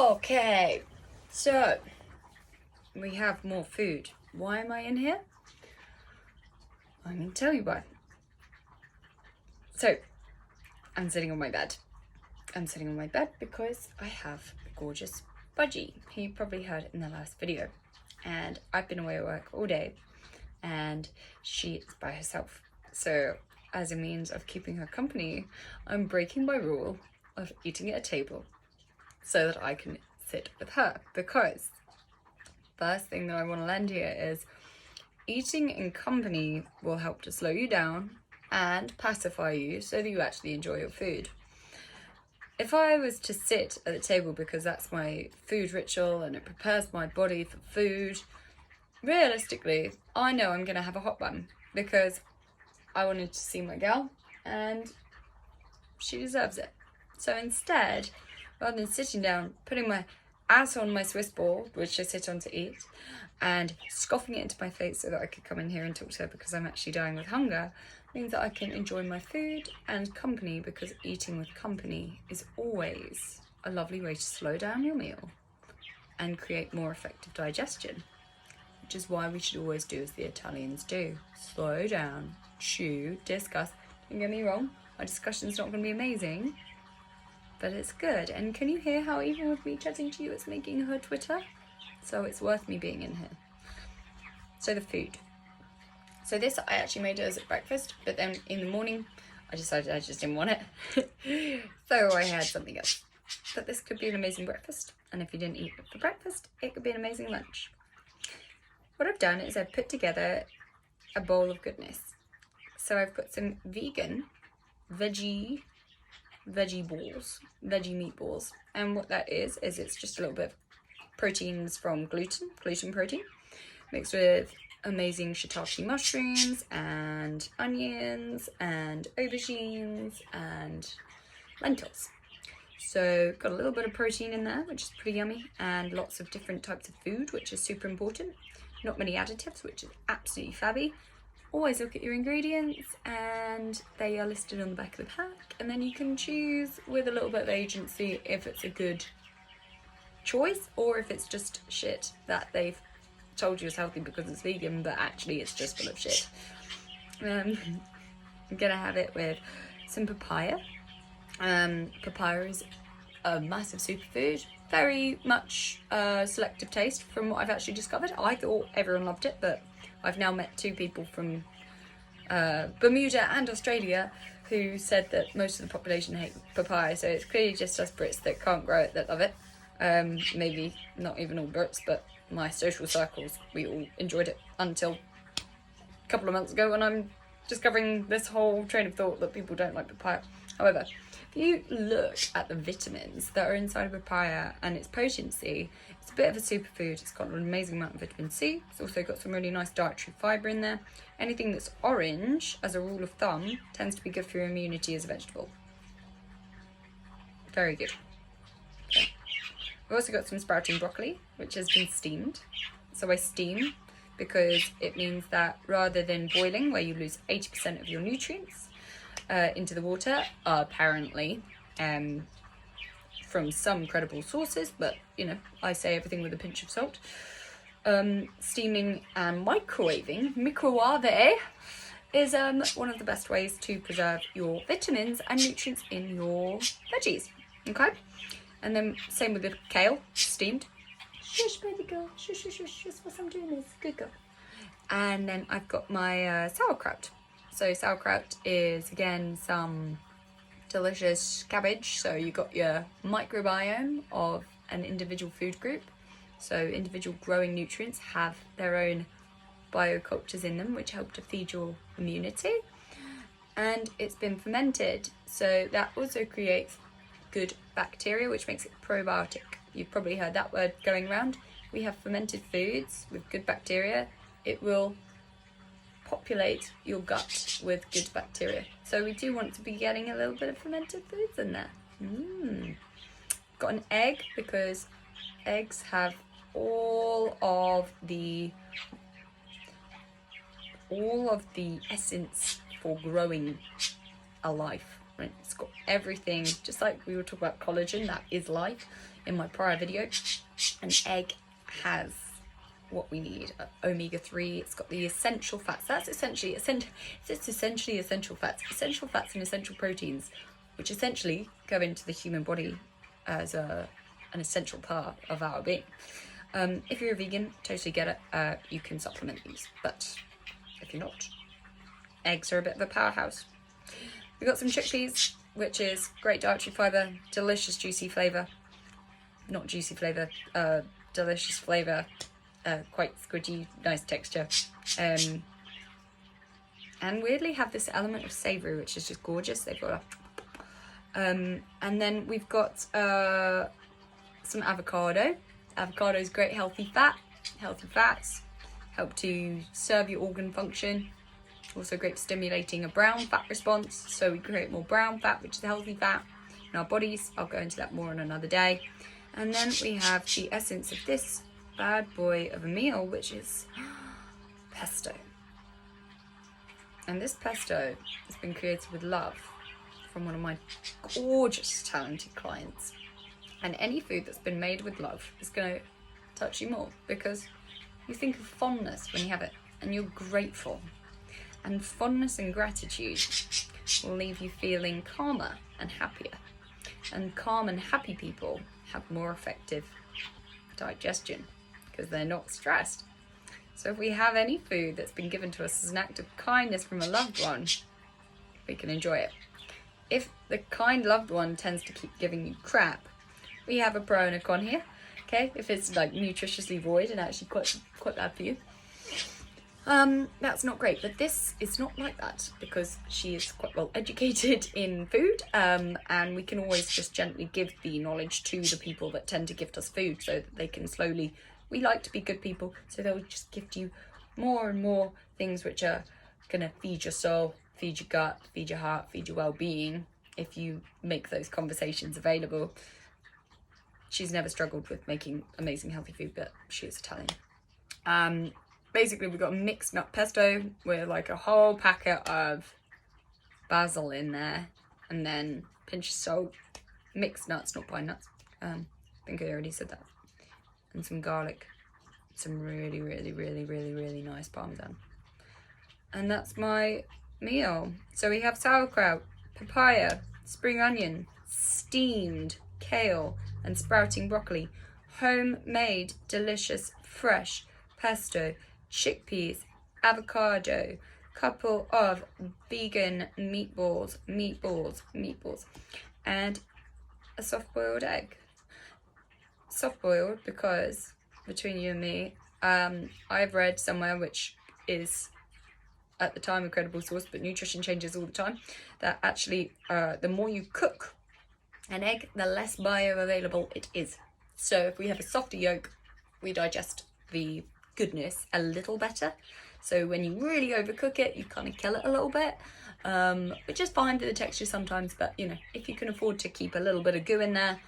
Okay, so we have more food. Why am I in here? I'm going to tell you why. So, I'm sitting on my bed. I'm sitting on my bed because I have a gorgeous budgie, who you probably heard in the last video. And I've been away at work all day, and she is by herself. So, as a means of keeping her company, I'm breaking my rule of eating at a table so that I can sit with her, because first thing that I want to land here is eating in company will help to slow you down and pacify you so that you actually enjoy your food. If I was to sit at the table because that's my food ritual and it prepares my body for food, realistically, I know I'm going to have a hot bun because I wanted to see my gal and she deserves it. So instead, rather than sitting down, putting my ass on my Swiss ball, which I sit on to eat, and scoffing it into my face so that I could come in here and talk to her because I'm actually dying with hunger, means that I can enjoy my food and company, because eating with company is always a lovely way to slow down your meal and create more effective digestion, which is why we should always do as the Italians do. Slow down, chew, discuss. Don't get me wrong, my discussion's not going to be amazing, but it's good. And can you hear how even with me chatting to you, it's making her Twitter? So it's worth me being in here. So the food. So this I actually made as breakfast, but then in the morning I decided I just didn't want it. So I had something else. But this could be an amazing breakfast. And if you didn't eat it for breakfast, it could be an amazing lunch. What I've done is I've put together a bowl of goodness. So I've got some vegan, veggie meatballs. And what that is it's just a little bit of proteins from gluten protein, mixed with amazing shiitake mushrooms and onions and aubergines and lentils. So got a little bit of protein in there, which is pretty yummy, and lots of different types of food, which is super important. Not many additives, which is absolutely fabby. Always look at your ingredients, and they are listed on the back of the pack, and then you can choose with a little bit of agency if it's a good choice or if it's just shit that they've told you is healthy because it's vegan, but actually it's just full of shit. I'm gonna have it with some papaya. Papaya is a massive superfood, very much selective taste from what I've actually discovered. I thought everyone loved it, but I've now met two people from Bermuda and Australia who said that most of the population hate papaya, so it's clearly just us Brits that can't grow it that love it. Maybe not even all Brits, but my social circles, we all enjoyed it until a couple of months ago when I'm discovering this whole train of thought that people don't like papaya. However, if you look at the vitamins that are inside of papaya and its potency, it's a bit of a superfood. It's got an amazing amount of vitamin C. It's also got some really nice dietary fibre in there. Anything that's orange, as a rule of thumb, tends to be good for your immunity as a vegetable. Very good. Okay. I've also got some sprouting broccoli, which has been steamed. So I steam because it means that rather than boiling, where you lose 80% of your nutrients into the water, apparently, from some credible sources, but you know, I say everything with a pinch of salt. Steaming and microwave is one of the best ways to preserve your vitamins and nutrients in your veggies. Okay? And then same with the kale, steamed. Shush, baby girl, shush, shush, shush, shush, what I'm doing is good girl. And then I've got my sauerkraut. So sauerkraut is, again, some delicious cabbage. So you got your microbiome of an individual food group. So individual growing nutrients have their own biocultures in them, which help to feed your immunity. And it's been fermented. So that also creates good bacteria, which makes it probiotic. You've probably heard that word going around. We have fermented foods with good bacteria. It will populate your gut with good bacteria. So we do want to be getting a little bit of fermented foods in there. Got an egg, because eggs have all of the essence for growing a life. Right? It's got everything, just like we were talking about collagen, that is life. in my prior video. An egg has what we need, omega-3. It's got the essential fats. That's essentially essential fats and essential proteins, which essentially go into the human body as an essential part of our being. If you're a vegan, totally get it. You can supplement these, but if you're not, eggs are a bit of a powerhouse. We've got some chickpeas, which is great dietary fibre, delicious juicy flavour. Not juicy flavour, delicious flavour, quite squidgy, nice texture. And weirdly have this element of savoury, which is just gorgeous. They've got and then we've got some avocado. Avocado is great healthy fat. Healthy fats help to serve your organ function. Also great for stimulating a brown fat response, so we create more brown fat, which is healthy fat in our bodies. I'll go into that more on another day. And then we have the essence of this bad boy of a meal, which is pesto. And this pesto has been created with love from one of my gorgeous, talented clients. And any food that's been made with love is going to touch you more, because you think of fondness when you have it, and you're grateful. And fondness and gratitude will leave you feeling calmer and happier. And calm and happy people have more effective digestion because they're not stressed. So if we have any food that's been given to us as an act of kindness from a loved one, we can enjoy it. If the kind loved one tends to keep giving you crap, we have a pro and a con here. Okay, if it's like nutritiously void and actually quite bad for you, that's not great. But this is not like that, because she is quite well educated in food, and we can always just gently give the knowledge to the people that tend to gift us food, so that they can slowly, we like to be good people, so they'll just gift you more and more things which are gonna feed your soul, feed your gut, feed your heart, feed your well-being, if you make those conversations available. She's never struggled with making amazing healthy food, but she is Italian. Basically, we've got a mixed nut pesto with like a whole packet of basil in there, and then pinch of salt, mixed nuts, not pine nuts. I think I already said that. And some garlic, some really, really, really, really, really nice parmesan. And that's my meal. So we have sauerkraut, papaya, spring onion, steamed kale, and sprouting broccoli, homemade, delicious, fresh pesto, chickpeas, avocado, couple of vegan meatballs, and a soft-boiled egg. Soft-boiled because, between you and me, I've read somewhere, which is at the time a credible source, but nutrition changes all the time, that actually the more you cook an egg, the less bioavailable it is. So if we have a softer yolk, we digest the goodness a little better. So when you really overcook it, you kind of kill it a little bit, which is fine for the texture sometimes, but you know, if you can afford to keep a little bit of goo in there,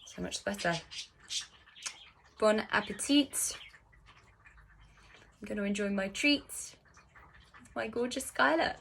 so much better. Bon appetit. I'm going to enjoy my treats with my gorgeous Skylar.